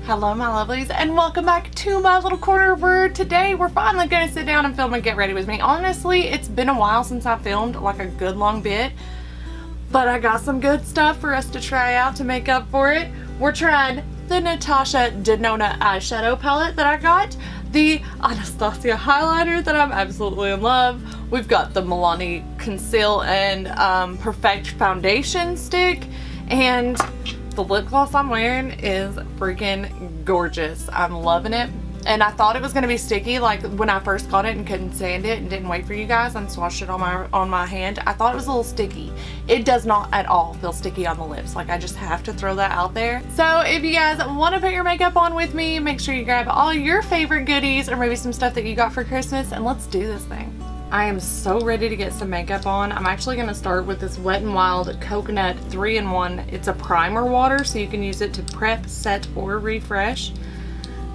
Hello my lovelies, and welcome back to my little corner where today we're finally going to sit down and film and get ready with me. Honestly, it's been a while since I filmed, like a good long bit, but I got some good stuff for us to try out to make up for it. We're trying the Natasha Denona eyeshadow palette that I got, the Anastasia highlighter that I'm absolutely in love. We've got the Milani Conceal and Perfect Foundation stick, and the lip gloss I'm wearing is freaking gorgeous. I'm loving it. And I thought it was going to be sticky like when I first got it and couldn't stand it and didn't wait for you guys and swatched it on my hand. I thought it was a little sticky. It does not at all feel sticky on the lips. Like, I just have to throw that out there. So if you guys want to put your makeup on with me, make sure you grab all your favorite goodies or maybe some stuff that you got for Christmas, and let's do this thing. I am so ready to get some makeup on. I'm actually going to start with this Wet n Wild Coconut 3-in-1. It's a primer water, so you can use it to prep, set, or refresh.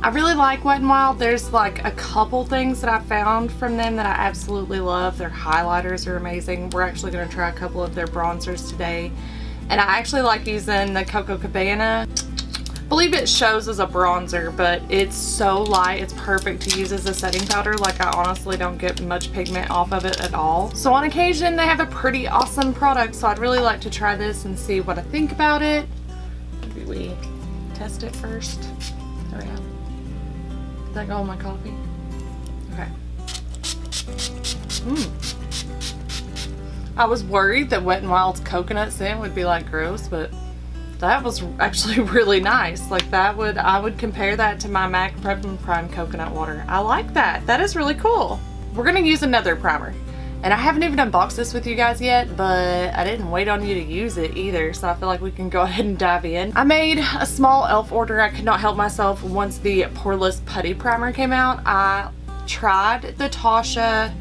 I really like Wet n Wild. There's like a couple things that I found from them that I absolutely love. Their highlighters are amazing. We're actually going to try a couple of their bronzers today. And I actually like using the Coco Cabana. I believe it shows as a bronzer, but it's so light, it's perfect to use as a setting powder. Like, I honestly don't get much pigment off of it at all. So on occasion they have a pretty awesome product, so I'd really like to try this and see what I think about it. Maybe we test it first. There we go. Did that go on my coffee? Okay. I was worried that Wet n Wild's coconut scent would be like gross, but that was actually really nice. Like, I would compare that to my MAC Prep and Prime coconut water. I like that. That is really cool. We're gonna use another primer. And I haven't even unboxed this with you guys yet, but I didn't wait on you to use it either, so I feel like we can go ahead and dive in. I made a small e.l.f. order. I could not help myself. Once the Poreless Putty Primer came out, I tried the Tasha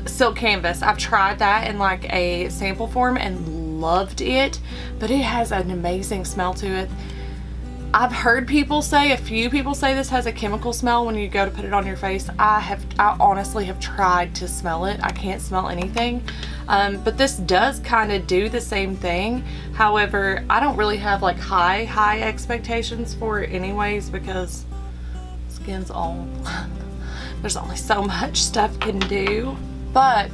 Silk Canvas. I've tried that in like a sample form and loved it, but it has an amazing smell to it. I've heard people say, a few people say this has a chemical smell when you go to put it on your face. I honestly have tried to smell it. I can't smell anything. But this does kind of do the same thing. However, I don't really have like high expectations for it anyways, because skin's all there's only so much stuff can do. But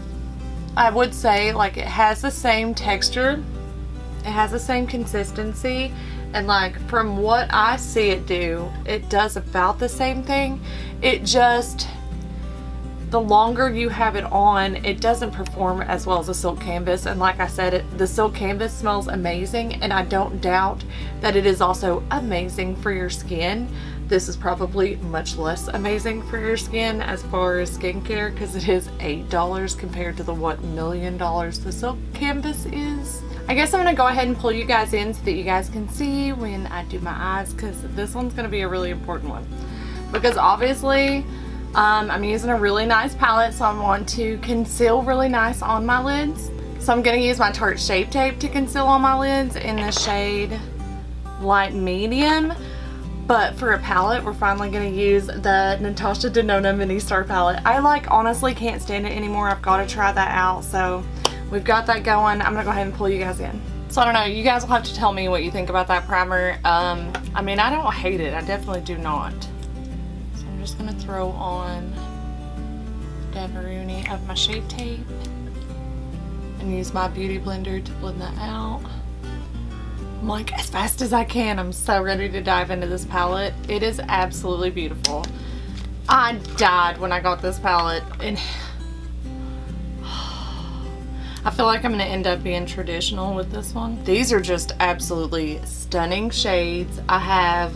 I would say, like, it has the same texture, it has the same consistency, and like from what I see it do, it does about the same thing. It just, the longer you have it on, it doesn't perform as well as the Silk Canvas. And like I said, the Silk Canvas smells amazing, and I don't doubt that it is also amazing for your skin. This is probably much less amazing for your skin as far as skincare, because it is $8 compared to the what $1 million the Silk Canvas is. I guess I'm going to go ahead and pull you guys in so that you guys can see when I do my eyes, because this one's going to be a really important one. Because obviously I'm using a really nice palette, so I want to conceal really nice on my lids. So I'm going to use my Tarte Shape Tape to conceal on my lids in the shade Light Medium. But for a palette, we're finally going to use the Natasha Denona Mini Star palette. I honestly can't stand it anymore. I've got to try that out. So we've got that going. I'm going to go ahead and pull you guys in. So I don't know. You guys will have to tell me what you think about that primer. I mean, I don't hate it. I definitely do not. So I'm just going to throw on Davaruni of my Shape Tape and use my Beauty Blender to blend that out. I'm like, as fast as I can. I'm so ready to dive into this palette. It is absolutely beautiful. I died when I got this palette, and I feel like I'm going to end up being traditional with this one. These are just absolutely stunning shades. I have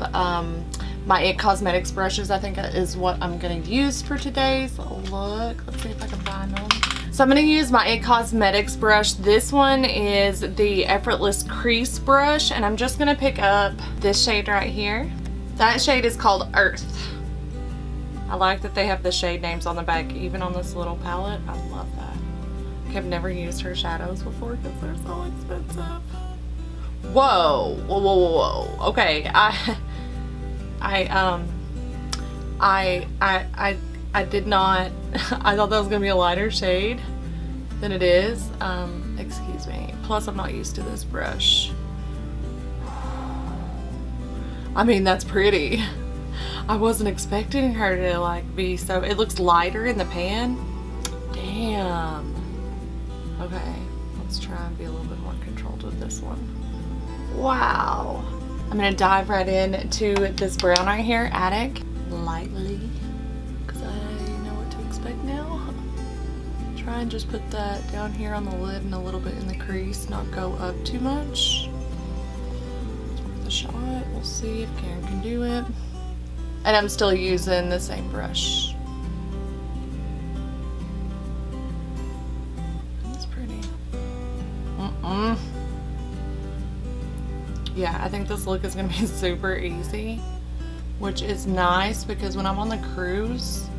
my IT Cosmetics brushes, I think is what I'm going to use for today's look. Let's see if I can find them. So I'm going to use my IT Cosmetics brush. This one is the Effortless Crease brush, and I'm just going to pick up this shade right here. That shade is called Earth. I like that they have the shade names on the back, even on this little palette. I love that. I've never used her shadows before because they're so expensive. Whoa, whoa, whoa, whoa, whoa. Okay, I did not, I thought that was going to be a lighter shade than it is. Excuse me. Plus, I'm not used to this brush. I mean, that's pretty. I wasn't expecting her to like be so, it looks lighter in the pan. Damn. Okay, let's try and be a little bit more controlled with this one. Wow. I'm gonna dive right into this brown right here, Attic, lightly, because I know what to expect now. Try and just put that down here on the lid and a little bit in the crease, not go up too much. It's worth a shot. We'll see if Karen can do it. And I'm still using the same brush. That's pretty. Yeah, I think this look is gonna be super easy, which is nice because when I'm on the cruise,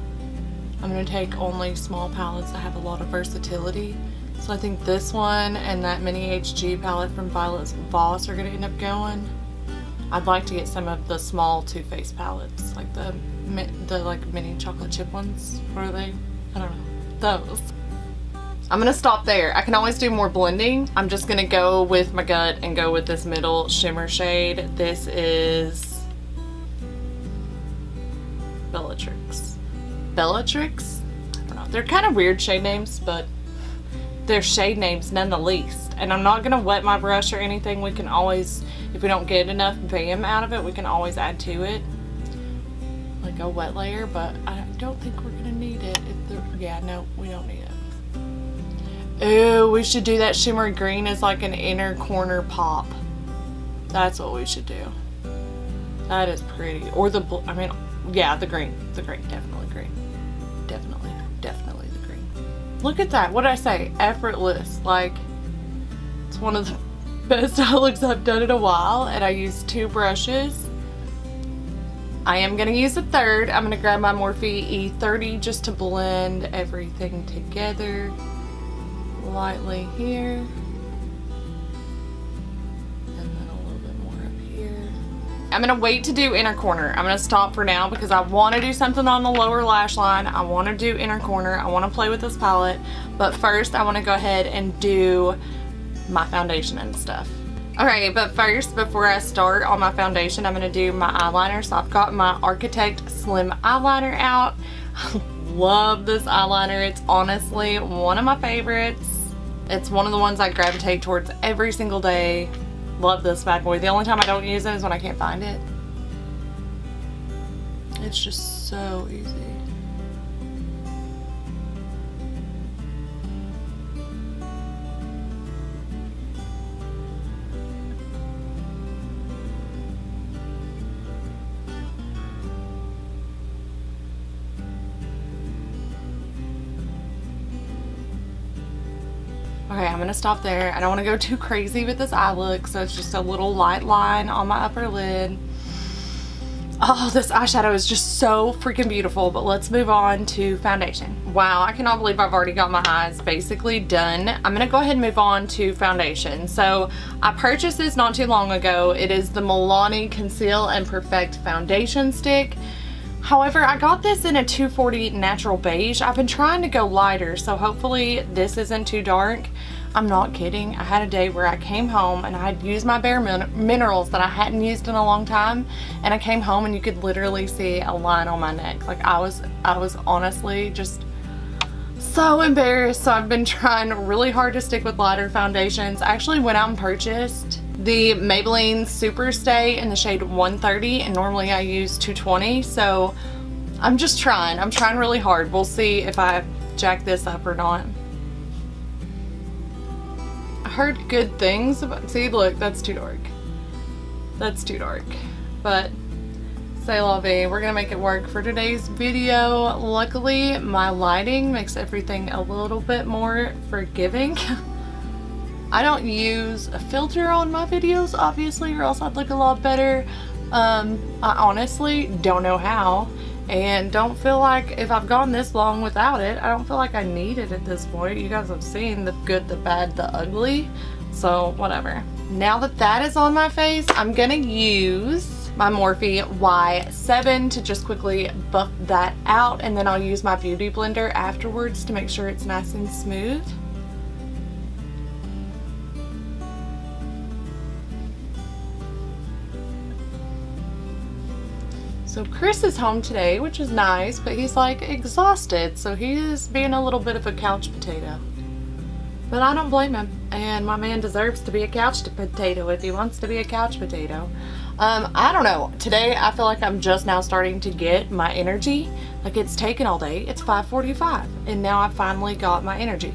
I'm gonna take only small palettes that have a lot of versatility. So I think this one and that mini HG palette from Violet Voss are gonna end up going. I'd like to get some of the small Too Faced palettes, like the like mini chocolate chip ones. What are they? I don't know. Those. I'm gonna stop there. I can always do more blending. I'm just gonna go with my gut and go with this middle shimmer shade. This is Bellatrix. Bellatrix? I don't know. They're kind of weird shade names, but they're shade names none the least. And I'm not gonna wet my brush or anything. We can always, if we don't get enough BAM out of it, we can always add to it like a wet layer, but I don't think we're gonna need it. Yeah, no, we don't need it. Ooh, we should do that shimmery green as like an inner corner pop. That's what we should do. That is pretty. Or the, I mean, yeah, the green, definitely green. Definitely the green. Look at that, what did I say? Effortless, like, it's one of the best eye looks I've done in a while, and I used 2 brushes. I am gonna use a third. I'm gonna grab my Morphe E30 just to blend everything together. Lightly here, and then a little bit more up here. I'm gonna wait to do inner corner. I'm gonna stop for now because I want to do something on the lower lash line. I want to do inner corner. I want to play with this palette, but first I want to go ahead and do my foundation and stuff. Okay, but first, before I start on my foundation, I'm gonna do my eyeliner. So I've got my Architect Slim eyeliner out. Love this eyeliner. It's honestly one of my favorites. It's one of the ones I gravitate towards every single day. Love this bad boy. The only time I don't use it is when I can't find it. It's just so easy. Okay, I'm gonna stop there. I don't want to go too crazy with this eye look, so it's just a little light line on my upper lid. Oh, this eyeshadow is just so freaking beautiful, but let's move on to foundation. Wow, I cannot believe I've already got my eyes basically done. I'm gonna go ahead and move on to foundation. So I purchased this not too long ago. It is the Milani Conceal and Perfect Foundation Stick. However, I got this in a 240 natural beige. I've been trying to go lighter, so hopefully this isn't too dark. I'm not kidding. I had a day where I came home and I had used my Bare Minerals that I hadn't used in a long time, and I came home and you could literally see a line on my neck. Like I was honestly just so embarrassed. So I've been trying really hard to stick with lighter foundations. I actually went out and purchased the Maybelline Super Stay in the shade 130, and normally I use 220, so I'm just trying. I'm trying really hard. We'll see if I jack this up or not. I heard good things about, see, look, that's too dark. That's too dark. But c'est la vie. We're gonna make it work for today's video. Luckily, my lighting makes everything a little bit more forgiving. I don't use a filter on my videos, obviously, or else I'd look a lot better. I honestly don't know how, and don't feel like if I've gone this long without it, I don't feel like I need it at this point. You guys have seen the good, the bad, the ugly, so whatever. Now that that is on my face, I'm gonna use my Morphe Y7 to just quickly buff that out, and then I'll use my Beauty Blender afterwards to make sure it's nice and smooth. So Chris is home today, which is nice, but he's like exhausted, so he is being a little bit of a couch potato. But I don't blame him, and my man deserves to be a couch potato if he wants to be a couch potato. I don't know. Today I feel like I'm just now starting to get my energy. Like, it's taken all day. It's 5:45, and now I finally got my energy.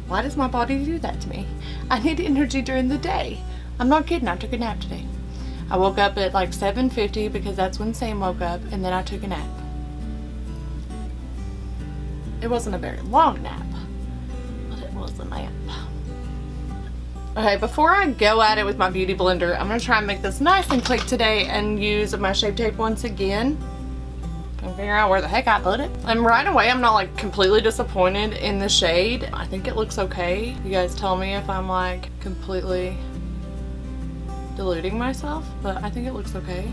Why does my body do that to me? I need energy during the day. I'm not kidding. I took a nap today. I woke up at like 7:50 because that's when Sam woke up, and then I took a nap. It wasn't a very long nap, but it was a nap. Okay, before I go at it with my beauty blender, I'm going to try and make this nice and quick today and use my Shape Tape once again. Trying to figure out where the heck I put it. And right away, I'm not like completely disappointed in the shade. I think it looks okay. You guys tell me if I'm like completely deluding myself, but I think it looks okay.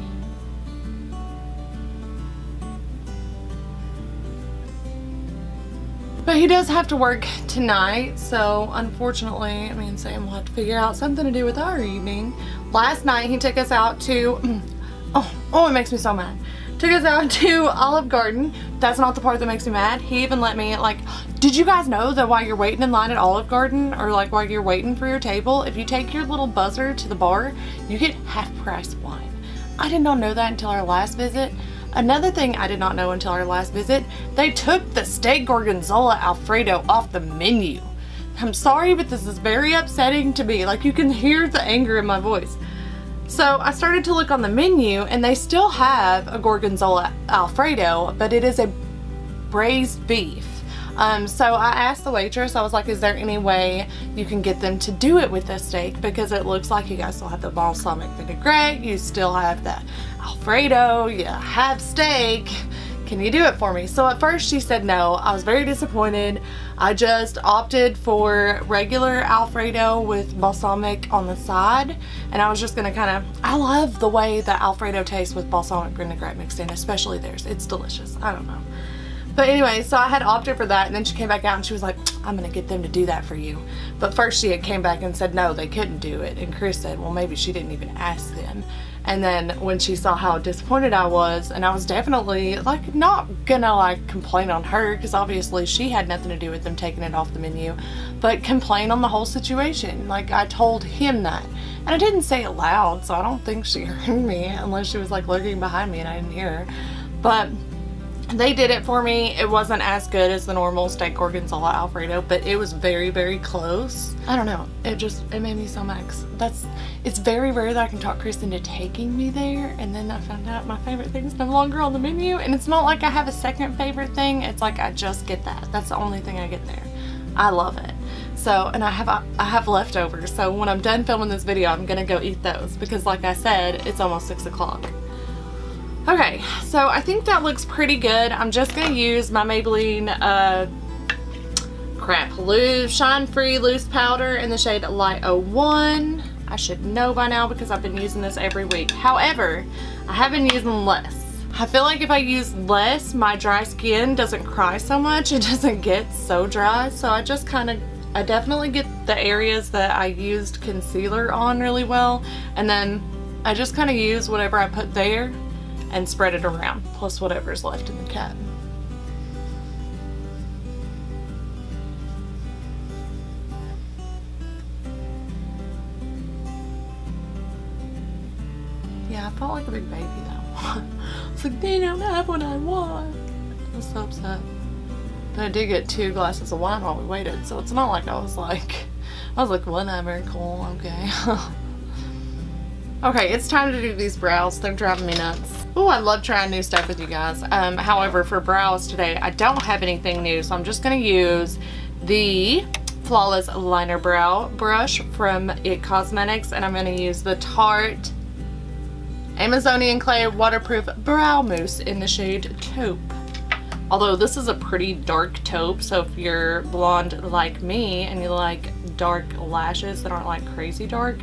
But he does have to work tonight, so unfortunately, me and Sam will have to figure out something to do with our evening. Last night, he took us out to, oh, it makes me so mad. Took us out to Olive Garden. That's not the part that makes me mad. He even let me, like, did you guys know that while you're waiting in line at Olive Garden, or like while you're waiting for your table, if you take your little buzzer to the bar, you get half-price wine? I did not know that until our last visit. Another thing I did not know until our last visit, they took the steak gorgonzola alfredo off the menu. I'm sorry, but this is very upsetting to me. Like, you can hear the anger in my voice. So I started to look on the menu, and they still have a gorgonzola alfredo, but it is a braised beef. So I asked the waitress, I was like, is there any way you can get them to do it with this steak? Because it looks like you guys still have the balsamic vinaigrette, you still have the Alfredo, you have steak. Can you do it for me? So at first she said no. I was very disappointed. I just opted for regular Alfredo with balsamic on the side. And I was just gonna I love the way the Alfredo tastes with balsamic vinaigrette mixed in, especially theirs. It's delicious. I don't know. But anyway, so I had opted for that, and then she came back out and she was like, I'm gonna get them to do that for you. But first she had came back and said no, they couldn't do it. And Chris said, well, maybe she didn't even ask them. And then when she saw how disappointed I was, and I was definitely like not gonna like complain on her, because obviously she had nothing to do with them taking it off the menu, but complain on the whole situation. Like, I told him that, and I didn't say it loud, so I don't think she heard me, unless she was like lurking behind me and I didn't hear her. But they did it for me. It wasn't as good as the normal steak gorgonzola alfredo, but it was very, very close. I don't know. It made me so mad. It's very rare that I can talk Chris into taking me there, and then I found out my favorite thing is no longer on the menu. And it's not like I have a second favorite thing. It's like I just get that. That's the only thing I get there. I love it. So, and I have leftovers. So when I'm done filming this video, I'm gonna go eat those, because like I said, it's almost 6 o'clock. Okay, so I think that looks pretty good. I'm just going to use my Maybelline Shine Free Loose Powder in the shade Light 01. I should know by now because I've been using this every week. However, I have been using less. I feel like if I use less, my dry skin doesn't cry so much. It doesn't get so dry. So I just I definitely get the areas that I used concealer on really well. And then I just kind of use whatever I put there and spread it around, plus whatever's left in the cup. Yeah, I felt like a big baby though. It's like, they don't have what I want. I was so upset. But I did get 2 glasses of wine while we waited, so it's not like I was like, whatever, cool, okay. Okay, it's time to do these brows. They're driving me nuts. Oh, I love trying new stuff with you guys. However, for brows today, I don't have anything new, so I'm just going to use the Flawless Liner Brow Brush from IT Cosmetics, and I'm going to use the Tarte Amazonian Clay Waterproof Brow Mousse in the shade Taupe. Although this is a pretty dark taupe, so if you're blonde like me and you like dark lashes that aren't like crazy dark,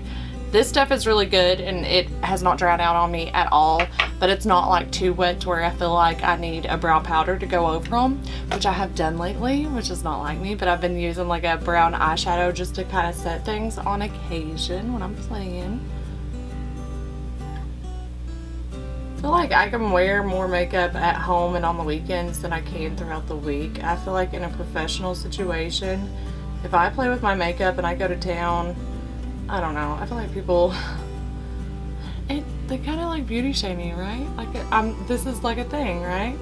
this stuff is really good, and it has not dried out on me at all, but it's not like too wet to where I feel like I need a brow powder to go over them, which I have done lately, which is not like me, but I've been using like a brown eyeshadow just to kind of set things on occasion when I'm playing. feel like I can wear more makeup at home and on the weekends than I can throughout the week. I feel like in a professional situation, if I play with my makeup and I go to town, I don't know, I feel like people, they kind of like beauty shame me, right? Like, this is like a thing, right?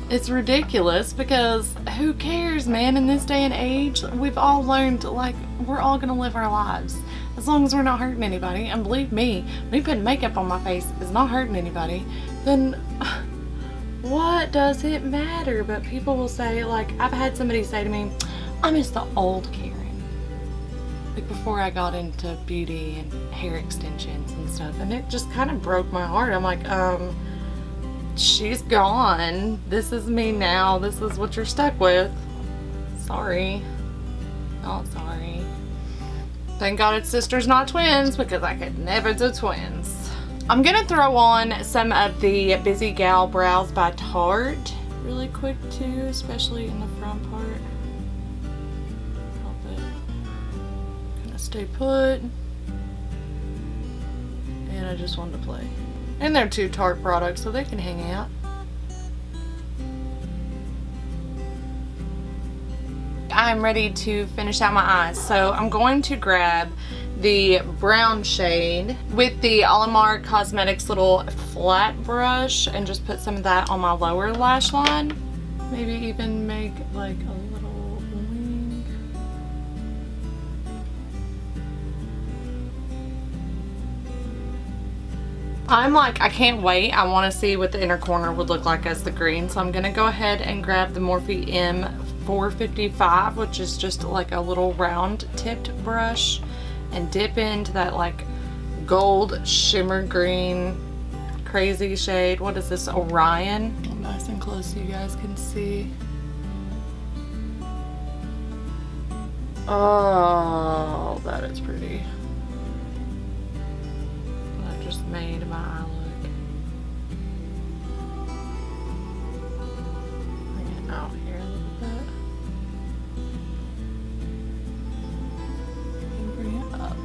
It's ridiculous because who cares, man? In this day and age, we've all learned, like, we're all gonna live our lives as long as we're not hurting anybody. And believe me, me putting makeup on my face is not hurting anybody. Then what does it matter? But people will say, like, I've had somebody say to me, I miss the old Karen, like before I got into beauty and hair extensions and stuff, and it just kind of broke my heart. I'm like, she's gone. This is me now. This is what you're stuck with. Sorry. Not sorry. Thank God it's sisters, not twins, because I could never do twins. I'm gonna throw on some of the Busy Gal Brows by Tarte really quick too, especially in the front part. Help it kind of stay put. And I just wanted to play. And they're 2 Tarte products, so they can hang out. I'm ready to finish out my eyes, so I'm going to grab the brown shade with the Alamar Cosmetics little flat brush and just put some of that on my lower lash line. Maybe even make like a little wing. I'm like, I can't wait. I want to see what the inner corner would look like as the green, so I'm gonna go ahead and grab the Morphe M455, which is just like a little round tipped brush, and dip into that like gold shimmer green crazy shade. What is this, Orion? Nice and close so you guys can see. Oh, that is pretty. That just made my eye look. Bring it out here a little bit. And bring it up.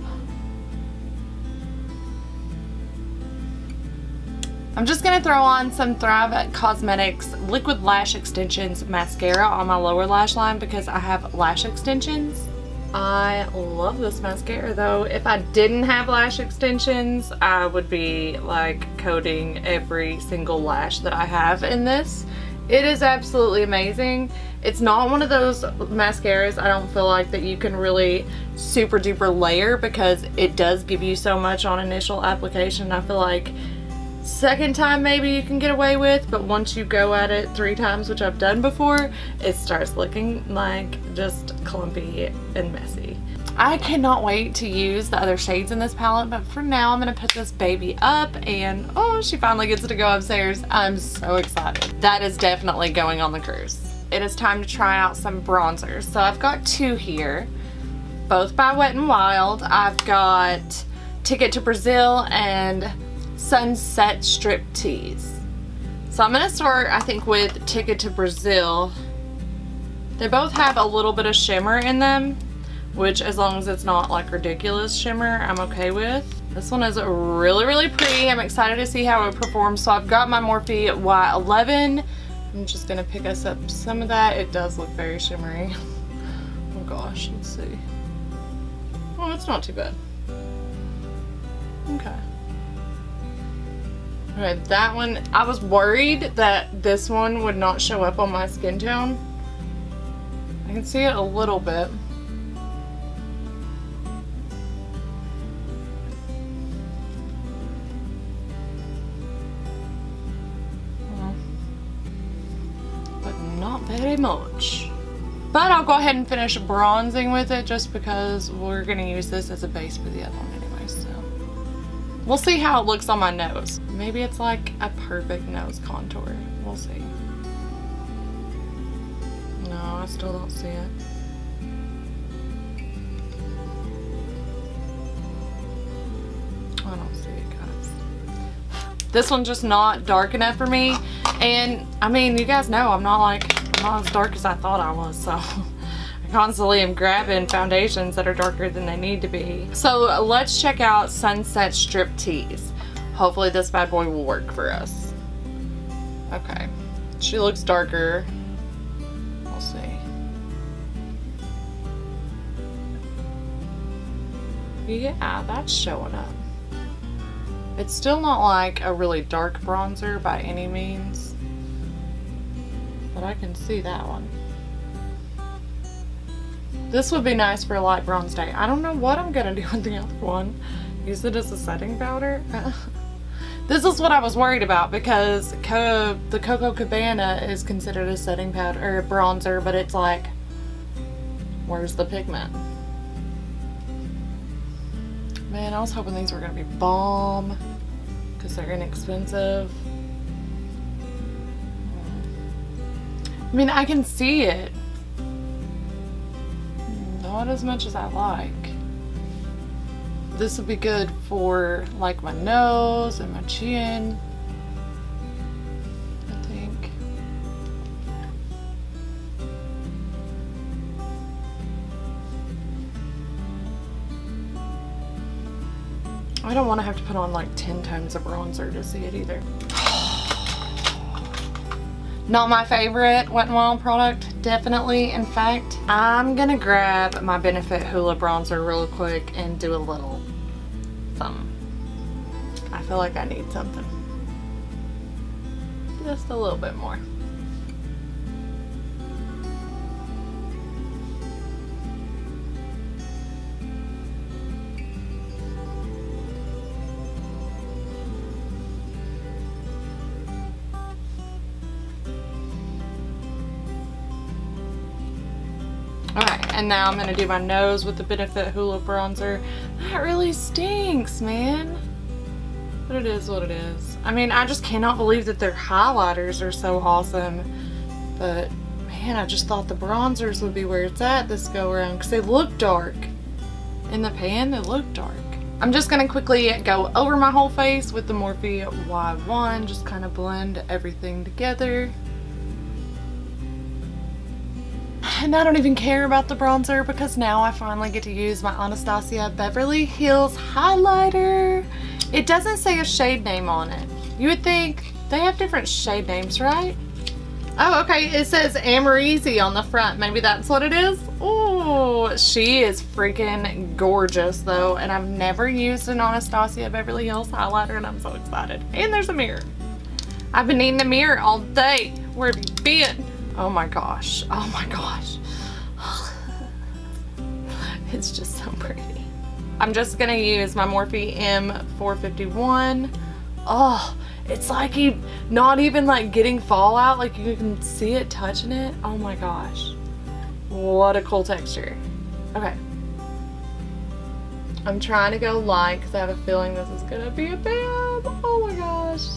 I'm just going to throw on some Thrive Cosmetics Liquid Lash Extensions mascara on my lower lash line because I have lash extensions. I love this mascara though. If I didn't have lash extensions, I would be like coating every single lash that I have in this. It is absolutely amazing. It's not one of those mascaras, I don't feel like, that you can really super duper layer because it does give you so much on initial application. I feel like second time maybe you can get away with, but once you go at it 3 times, which I've done before, it starts looking like just clumpy and messy. I cannot wait to use the other shades in this palette, but for now I'm going to put this baby up and oh, she finally gets to go upstairs. I'm so excited. That is definitely going on the cruise. It is time to try out some bronzers. So I've got 2 here, both by Wet n Wild. I've got Ticket to Brazil and Sunset Striptease. So I'm going to start, I think, with Ticket to Brazil. They both have a little bit of shimmer in them, which as long as it's not like ridiculous shimmer, I'm okay with. This one is really, really pretty. I'm excited to see how it performs. So I've got my Morphe Y11. I'm just going to pick us up some of that. It does look very shimmery. Oh gosh, let's see. Oh, it's not too bad. Okay. Alright, that one, I was worried that this one would not show up on my skin tone. I can see it a little bit. But not very much. But I'll go ahead and finish bronzing with it just because we're going to use this as a base for the other one anyway, so. We'll see how it looks on my nose. Maybe it's like a perfect nose contour. We'll see. No, I still don't see it. I don't see it, guys. This one's just not dark enough for me. And, I mean, you guys know I'm not as dark as I thought I was, so. I constantly am grabbing foundations that are darker than they need to be. So let's check out Sunset Striptease. Hopefully this bad boy will work for us. Okay. She looks darker. We'll see. Yeah, that's showing up. It's still not like a really dark bronzer by any means, but I can see that one. This would be nice for a light bronze day. I don't know what I'm gonna do with the other one. Use it as a setting powder? This is what I was worried about because the Coco Cabana is considered a setting powder or a bronzer, but it's like, where's the pigment? Man, I was hoping these were gonna be bomb because they're inexpensive. I mean, I can see it. Not as much as I like. This would be good for like my nose and my chin, I think. I don't want to have to put on like 10 times of bronzer to see it either. Not my favorite Wet n Wild product, definitely. In fact, I'm gonna grab my Benefit Hoola bronzer real quick and do a little something. I feel like I need something. Just a little bit more. Alright, and now I'm going to do my nose with the Benefit Hoola bronzer. That really stinks, man. But it is what it is. I mean, I just cannot believe that their highlighters are so awesome. But, man, I just thought the bronzers would be where it's at this go around. Because they look dark. In the pan, they look dark. I'm just going to quickly go over my whole face with the Morphe Y1. Just kind of blend everything together. And I don't even care about the bronzer because now I finally get to use my Anastasia Beverly Hills highlighter. It doesn't say a shade name on it. You would think they have different shade names, right? Oh, okay, it says Amorese on the front. Maybe that's what it is. Oh, she is freaking gorgeous though, and I've never used an Anastasia Beverly Hills highlighter and I'm so excited. And there's a mirror. I've been needing a mirror all day. Where have you been? Oh my gosh, oh my gosh. It's just so pretty. I'm just gonna use my Morphe M451. Oh, it's like not even like getting fallout, like you can see it touching it. Oh my gosh. What a cool texture. Okay. I'm trying to go light because I have a feeling this is gonna be a bam. Oh my gosh.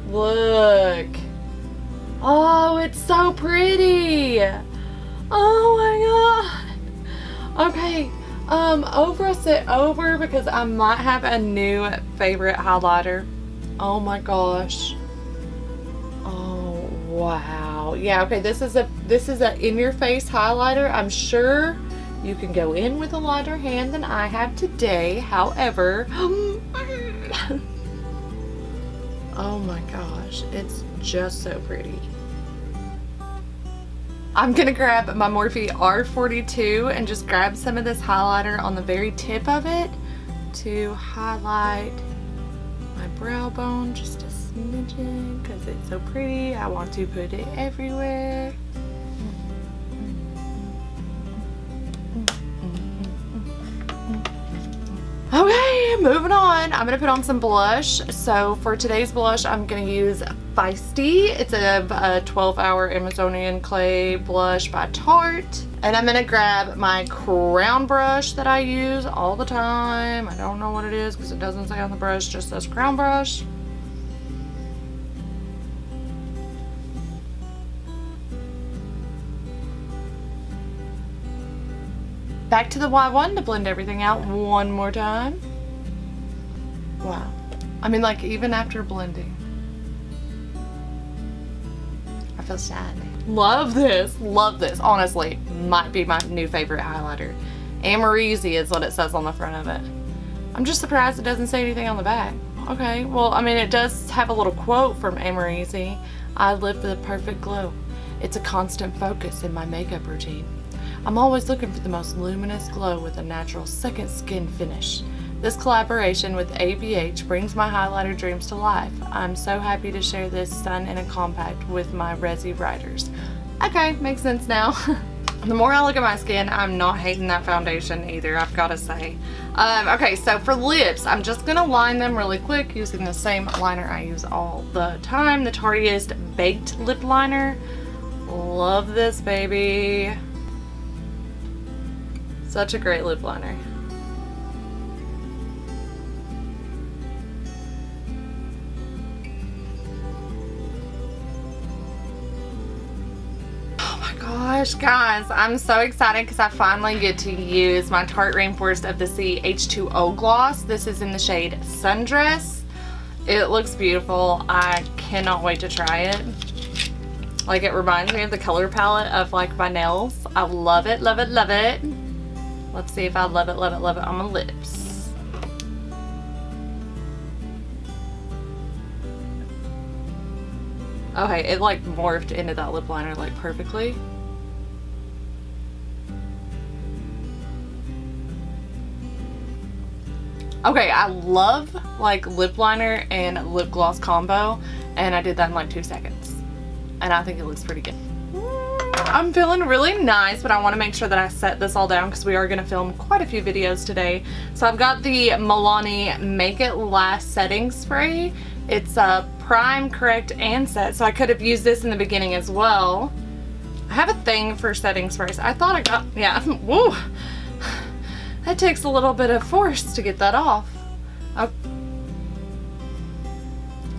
Look. Oh, it's so pretty. Oh my god. Okay, over because I might have a new favorite highlighter. Oh my gosh. Oh wow. Yeah, okay, this is a in-your-face highlighter. I'm sure you can go in with a lighter hand than I have today. However, oh my gosh, it's just so pretty. I'm gonna grab my Morphe R42 and just grab some of this highlighter on the very tip of it to highlight my brow bone just a smidgen because it's so pretty. I want to put it everywhere. Okay, moving on. I'm gonna put on some blush. So for today's blush, I'm gonna use Feisty. It's a 12-hour Amazonian clay blush by Tarte. And I'm gonna grab my crown brush that I use all the time. I don't know what it is because it doesn't say on the brush, just says crown brush. Back to the Y1 to blend everything out one more time. Wow. I mean, like, even after blending. I feel shiny. Love this. Love this. Honestly, might be my new favorite highlighter. Amorese is what it says on the front of it. I'm just surprised it doesn't say anything on the back. Okay, well, I mean, it does have a little quote from Amoreezy. I live the perfect glow. It's a constant focus in my makeup routine. I'm always looking for the most luminous glow with a natural second skin finish. This collaboration with ABH brings my highlighter dreams to life. I'm so happy to share this sun in a compact with my Resi riders. Okay, makes sense now. The more I look at my skin, I'm not hating that foundation either, I've got to say. Okay, so for lips, I'm just going to line them really quick using the same liner I use all the time. The Tarteist Baked Lip Liner. Love this baby. Such a great lip liner. Gosh, guys, I'm so excited because I finally get to use my Tarte Rainforest of the Sea H2O gloss. This is in the shade Sundress. It looks beautiful. I cannot wait to try it. Like, it reminds me of the color palette of like my nails. I love it, love it, love it. Let's see if I love it, love it, love it on my lips. Okay, it like morphed into that lip liner like perfectly. Okay, I love like lip liner and lip gloss combo, and I did that in like 2 seconds. And I think it looks pretty good. I'm feeling really nice, but I want to make sure that I set this all down because we are going to film quite a few videos today. So I've got the Milani Make It Last Setting Spray. It's a prime, correct, and set, so I could have used this in the beginning as well. I have a thing for setting sprays. I thought I got, yeah, woo. That takes a little bit of force to get that off. Oh.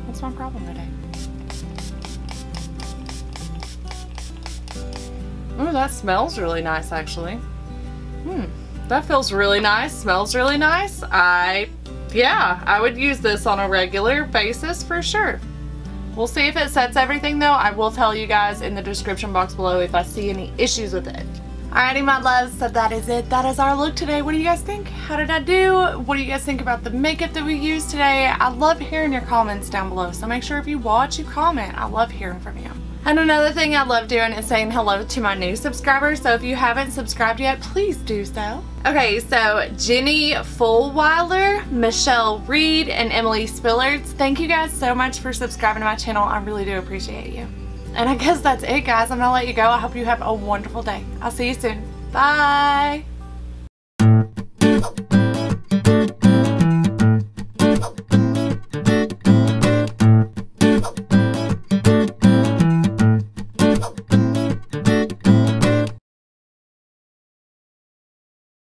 What's my problem today? Oh, that smells really nice, actually. That feels really nice, smells really nice. Yeah, I would use this on a regular basis for sure. We'll see if it sets everything though. I will tell you guys in the description box below if I see any issues with it. Alrighty, my loves, so that is it. That is our look today. What do you guys think? How did I do? What do you guys think about the makeup that we used today? I love hearing your comments down below, so make sure if you watch, you comment. I love hearing from you. And another thing I love doing is saying hello to my new subscribers, so if you haven't subscribed yet, please do so. Okay, so Jenny Fulweiler, Michelle Reed, and Emily Spillards, thank you guys so much for subscribing to my channel. I really do appreciate you. And I guess that's it, guys. I'm gonna let you go. I hope you have a wonderful day. I'll see you soon. Bye!